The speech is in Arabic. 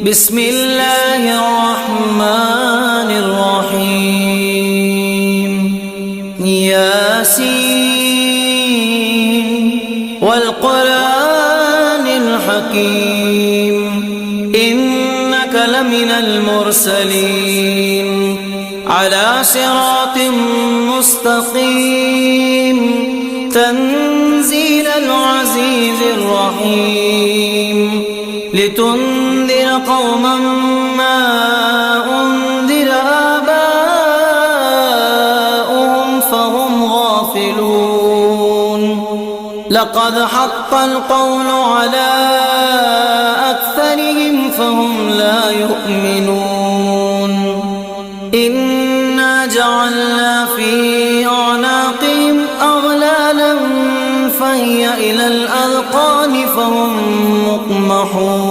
بسم الله الرحمن الرحيم ياسين والقرآن الحكيم إنك لمن المرسلين على صراط مستقيم تنزيل العزيز الرحيم لتنذر قوما ما أنذر آباؤهم فهم غافلون لقد حق القول على أكثرهم فهم لا يؤمنون إنا جعلنا في أعناقهم أغلالا فهي إلى الأذقان فهم مقمحون